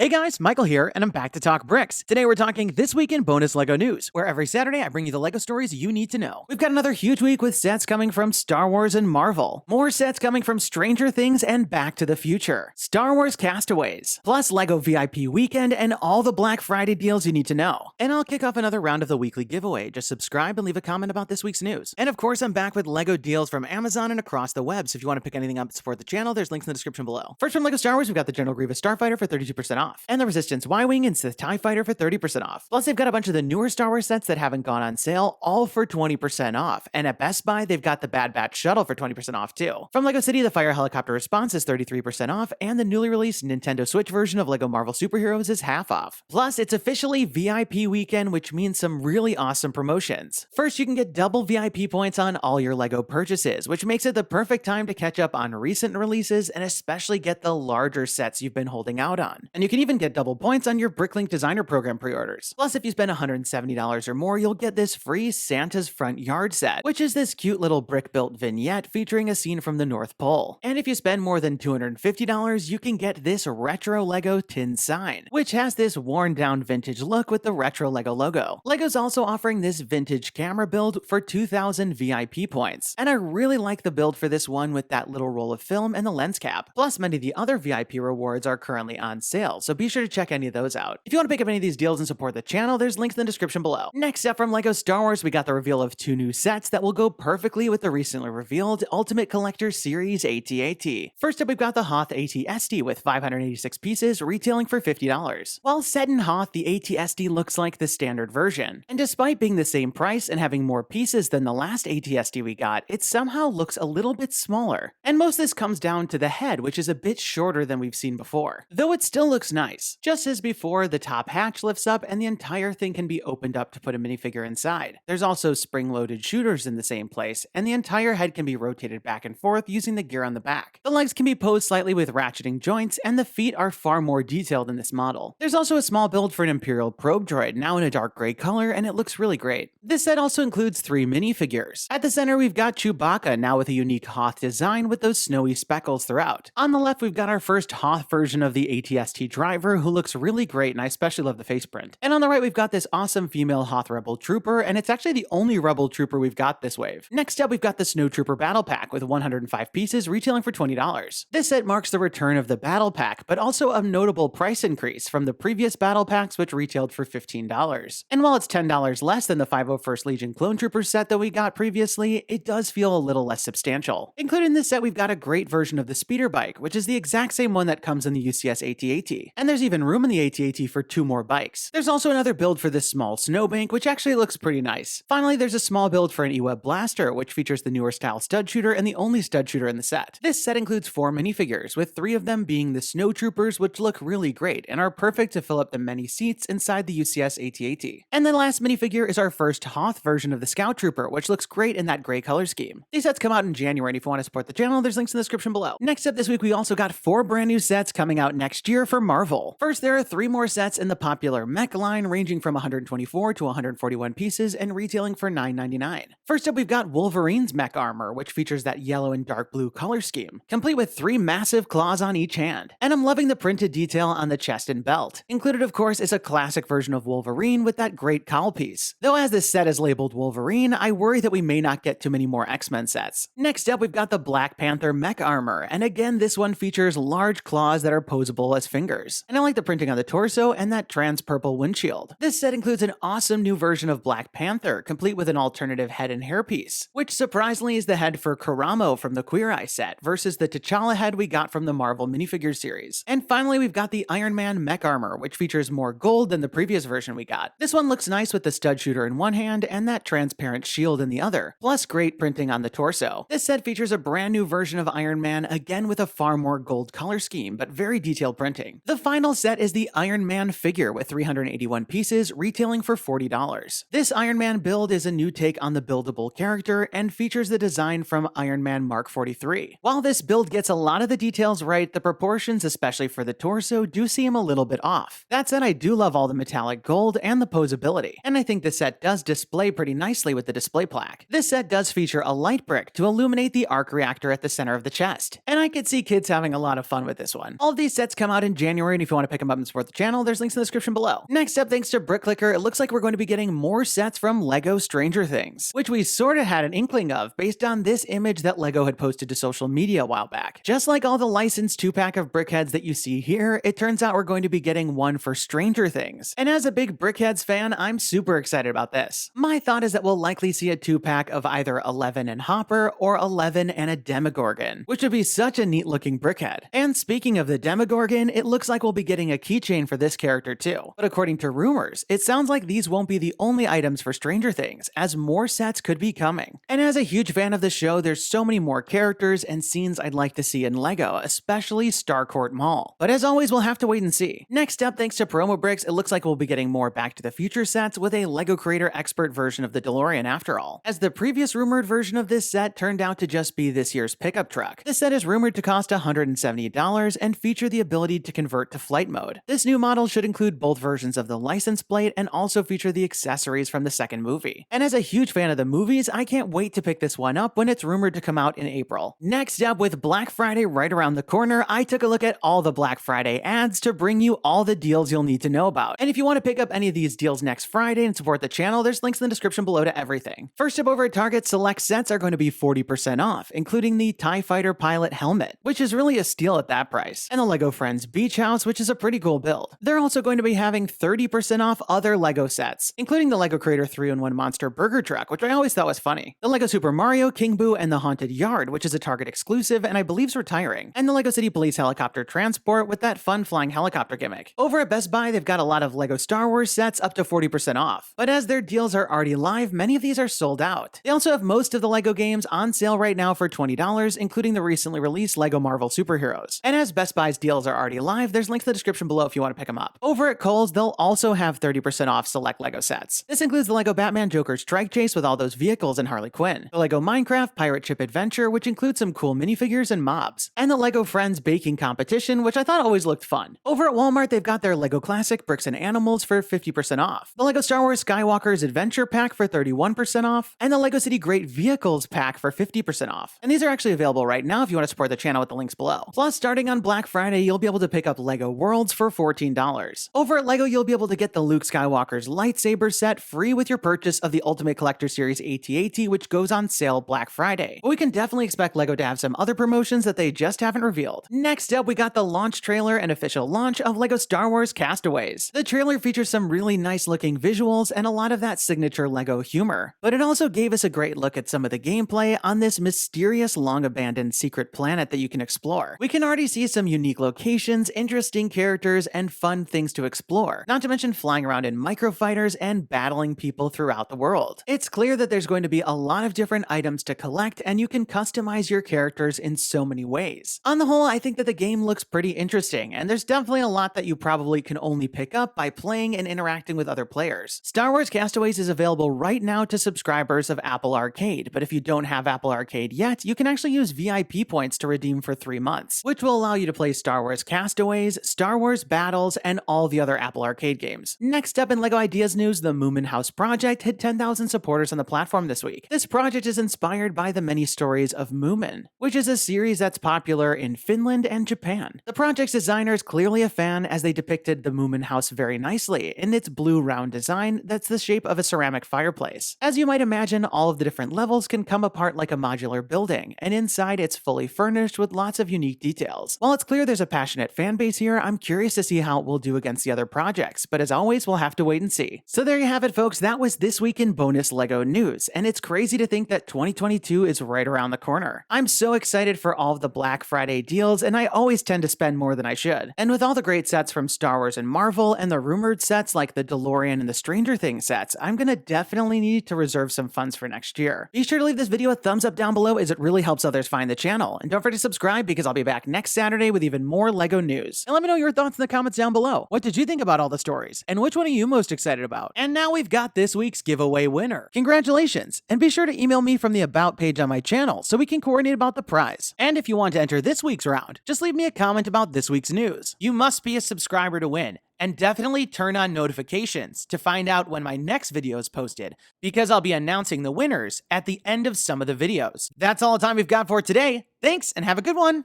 Hey guys, Michael here, and I'm back to talk bricks. Today we're talking This Week in Bonus LEGO News, where every Saturday I bring you the LEGO stories you need to know. We've got another huge week with sets coming from Star Wars and Marvel, more sets coming from Stranger Things and Back to the Future, Star Wars Castaways, plus LEGO VIP Weekend and all the Black Friday deals you need to know. And I'll kick off another round of the weekly giveaway. Just subscribe and leave a comment about this week's news. And of course, I'm back with LEGO deals from Amazon and across the web, so if you want to pick anything up to support the channel, there's links in the description below. First from LEGO Star Wars, we've got the General Grievous Starfighter for 32% off, and the Resistance Y-Wing and Sith TIE Fighter for 30% off. Plus, they've got a bunch of the newer Star Wars sets that haven't gone on sale, all for 20% off. And at Best Buy, they've got the Bad Batch Shuttle for 20% off too. From LEGO City, the Fire Helicopter Response is 33% off, and the newly released Nintendo Switch version of LEGO Marvel Superheroes is half off. Plus, it's officially VIP weekend, which means some really awesome promotions. First, you can get double VIP points on all your LEGO purchases, which makes it the perfect time to catch up on recent releases and especially get the larger sets you've been holding out on. And you can even get double points on your Bricklink Designer Program pre-orders. Plus, if you spend $170 or more, you'll get this free Santa's Front Yard set, which is this cute little brick-built vignette featuring a scene from the North Pole. And if you spend more than $250, you can get this retro LEGO tin sign, which has this worn-down vintage look with the retro LEGO logo. LEGO's also offering this vintage camera build for 2,000 VIP points, and I really like the build for this one with that little roll of film and the lens cap. Plus, many of the other VIP rewards are currently on sale, so be sure to check any of those out. If you want to pick up any of these deals and support the channel, there's links in the description below. Next up from LEGO Star Wars, we got the reveal of 2 new sets that will go perfectly with the recently revealed Ultimate Collector Series AT-AT. First up, we've got the Hoth AT-ST with 586 pieces, retailing for $50. While set in Hoth, the AT-ST looks like the standard version, and despite being the same price and having more pieces than the last AT-ST we got, it somehow looks a little bit smaller. And most of this comes down to the head, which is a bit shorter than we've seen before, though it still looks nice. Just as before, the top hatch lifts up and the entire thing can be opened up to put a minifigure inside. There's also spring-loaded shooters in the same place, and the entire head can be rotated back and forth using the gear on the back. The legs can be posed slightly with ratcheting joints, and the feet are far more detailed in this model. There's also a small build for an Imperial Probe Droid, now in a dark gray color, and it looks really great. This set also includes 3 minifigures. At the center, we've got Chewbacca, now with a unique Hoth design with those snowy speckles throughout. On the left, we've got our first Hoth version of the AT-ST driver, who looks really great, and I especially love the face print. And on the right, we've got this awesome female Hoth Rebel Trooper, and it's actually the only Rebel Trooper we've got this wave. Next up, we've got the Snowtropper Battle Pack with 105 pieces, retailing for $20. This set marks the return of the Battle Pack, but also a notable price increase from the previous Battle Packs, which retailed for $15. And while it's $10 less than the 501st Legion Clone Trooper set that we got previously, it does feel a little less substantial. Included in this set, we've got a great version of the speeder bike, which is the exact same one that comes in the UCS AT-AT. And there's even room in the AT-AT for 2 more bikes. There's also another build for this small snowbank, which actually looks pretty nice. Finally, there's a small build for an E-Web Blaster, which features the newer style stud shooter and the only stud shooter in the set. This set includes 4 minifigures, with 3 of them being the Snowtroopers, which look really great and are perfect to fill up the many seats inside the UCS AT-AT. And the last minifigure is our first Hoth version of the Scout Trooper, which looks great in that gray color scheme. These sets come out in January, and if you want to support the channel, there's links in the description below. Next up this week, we also got 4 brand new sets coming out next year for Marvel. First, there are 3 more sets in the popular Mech line, ranging from 124 to 141 pieces and retailing for $9.99. First up, we've got Wolverine's Mech armor, which features that yellow and dark blue color scheme, complete with 3 massive claws on each hand. And I'm loving the printed detail on the chest and belt. Included, of course, is a classic version of Wolverine with that great cowl piece. Though as this set is labeled Wolverine, I worry that we may not get too many more X-Men sets. Next up, we've got the Black Panther Mech armor, and again, this one features large claws that are posable as fingers. And I like the printing on the torso and that trans purple windshield. This set includes an awesome new version of Black Panther, complete with an alternative head and hairpiece, which surprisingly is the head for Karamo from the Queer Eye set, versus the T'Challa head we got from the Marvel minifigure series. And finally, we've got the Iron Man Mech armor, which features more gold than the previous version we got. This one looks nice with the stud shooter in one hand and that transparent shield in the other, plus great printing on the torso. This set features a brand new version of Iron Man, again with a far more gold color scheme, but very detailed printing. The final set is the Iron Man figure with 381 pieces, retailing for $40. This Iron Man build is a new take on the buildable character and features the design from Iron Man Mark 43. While this build gets a lot of the details right, the proportions, especially for the torso, do seem a little bit off. That said, I do love all the metallic gold and the posability, and I think this set does display pretty nicely with the display plaque. This set does feature a light brick to illuminate the arc reactor at the center of the chest, and I could see kids having a lot of fun with this one. All of these sets come out in January January, and if you want to pick them up and support the channel, there's links in the description below. Next up, thanks to BrickClicker, it looks like we're going to be getting more sets from LEGO Stranger Things, which we sort of had an inkling of based on this image that LEGO had posted to social media a while back. Just like all the licensed 2-pack of BrickHeads that you see here, it turns out we're going to be getting one for Stranger Things. And as a big BrickHeads fan, I'm super excited about this. My thought is that we'll likely see a 2-pack of either 11 and Hopper or 11 and a Demogorgon, which would be such a neat looking BrickHead. And speaking of the Demogorgon, it looks like we'll be getting a keychain for this character too. But according to rumors, it sounds like these won't be the only items for Stranger Things, as more sets could be coming. And as a huge fan of the show, there's so many more characters and scenes I'd like to see in LEGO, especially Starcourt Mall. But as always, we'll have to wait and see. Next up, thanks to PromoBricks, it looks like we'll be getting more Back to the Future sets with a LEGO Creator Expert version of the DeLorean after all, as the previous rumored version of this set turned out to just be this year's pickup truck. This set is rumored to cost $170 and feature the ability to convert to flight mode. This new model should include both versions of the license plate and also feature the accessories from the second movie. And as a huge fan of the movies, I can't wait to pick this one up when it's rumored to come out in April. Next up, with Black Friday right around the corner, I took a look at all the Black Friday ads to bring you all the deals you'll need to know about. And if you want to pick up any of these deals next Friday and support the channel, there's links in the description below to everything. First up, over at Target, select sets are going to be 40% off, including the TIE Fighter Pilot helmet, which is really a steal at that price, and the LEGO Friends Beach House, which is a pretty cool build. They're also going to be having 30% off other LEGO sets, including the LEGO Creator 3-in-1 Monster Burger Truck, which I always thought was funny, the LEGO Super Mario, King Boo, and the Haunted Yard, which is a Target exclusive and I believe is retiring, and the LEGO City Police Helicopter Transport with that fun flying helicopter gimmick. Over at Best Buy, they've got a lot of LEGO Star Wars sets up to 40% off, but as their deals are already live, many of these are sold out. They also have most of the LEGO games on sale right now for $20, including the recently released LEGO Marvel Superheroes. And as Best Buy's deals are already live, there's links in the description below if you want to pick them up. Over at Kohl's, they'll also have 30% off select LEGO sets. This includes the LEGO Batman Joker Strike Chase with all those vehicles and Harley Quinn, the LEGO Minecraft Pirate Ship Adventure, which includes some cool minifigures and mobs, and the LEGO Friends Baking Competition, which I thought always looked fun. Over at Walmart, they've got their LEGO Classic Bricks and Animals for 50% off, the LEGO Star Wars Skywalker's Adventure Pack for 31% off, and the LEGO City Great Vehicles Pack for 50% off. And these are actually available right now if you want to support the channel with the links below. Plus, starting on Black Friday, you'll be able to pick up LEGO Worlds for $14. Over at LEGO, you'll be able to get the Luke Skywalker's lightsaber set free with your purchase of the Ultimate Collector Series AT-AT, which goes on sale Black Friday. But we can definitely expect LEGO to have some other promotions that they just haven't revealed. Next up, we got the launch trailer and official launch of LEGO Star Wars Castaways. The trailer features some really nice looking visuals and a lot of that signature LEGO humor, but it also gave us a great look at some of the gameplay on this mysterious long abandoned secret planet that you can explore. We can already see some unique locations, interesting characters, and fun things to explore, not to mention flying around in microfighters and battling people throughout the world. It's clear that there's going to be a lot of different items to collect, and you can customize your characters in so many ways. On the whole, I think that the game looks pretty interesting, and there's definitely a lot that you probably can only pick up by playing and interacting with other players. Star Wars Castaways is available right now to subscribers of Apple Arcade, but if you don't have Apple Arcade yet, you can actually use VIP points to redeem for 3 months, which will allow you to play Star Wars Castaways, Star Wars Battles, and all the other Apple Arcade games. Next up in LEGO Ideas news, the Moomin House project hit 10,000 supporters on the platform this week. This project is inspired by the many stories of Moomin, which is a series that's popular in Finland and Japan. The project's designer is clearly a fan, as they depicted the Moomin House very nicely in its blue round design that's the shape of a ceramic fireplace. As you might imagine, all of the different levels can come apart like a modular building, and inside it's fully furnished with lots of unique details. While it's clear there's a passionate fan base here, I'm curious to see how it will do against the other projects, but as always, we'll have to wait and see. So there you have it, folks. That was this week in bonus LEGO news, and it's crazy to think that 2022 is right around the corner. I'm so excited for all of the Black Friday deals, and I always tend to spend more than I should. And with all the great sets from Star Wars and Marvel, and the rumored sets like the DeLorean and the Stranger Things sets, I'm gonna definitely need to reserve some funds for next year. Be sure to leave this video a thumbs up down below, as it really helps others find the channel. And don't forget to subscribe, because I'll be back next Saturday with even more LEGO news. And let me know your thoughts in the comments down below. What did you think about all the stories? And which one are you most excited about? And now we've got this week's giveaway winner. Congratulations! And be sure to email me from the About page on my channel so we can coordinate about the prize. And if you want to enter this week's round, just leave me a comment about this week's news. You must be a subscriber to win. And definitely turn on notifications to find out when my next video is posted, because I'll be announcing the winners at the end of some of the videos. That's all the time we've got for today. Thanks, and have a good one!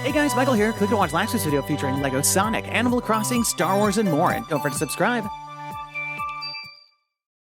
Hey guys, Michael here. Click to watch last week's video featuring Lego Sonic, Animal Crossing, Star Wars, and more. And don't forget to subscribe.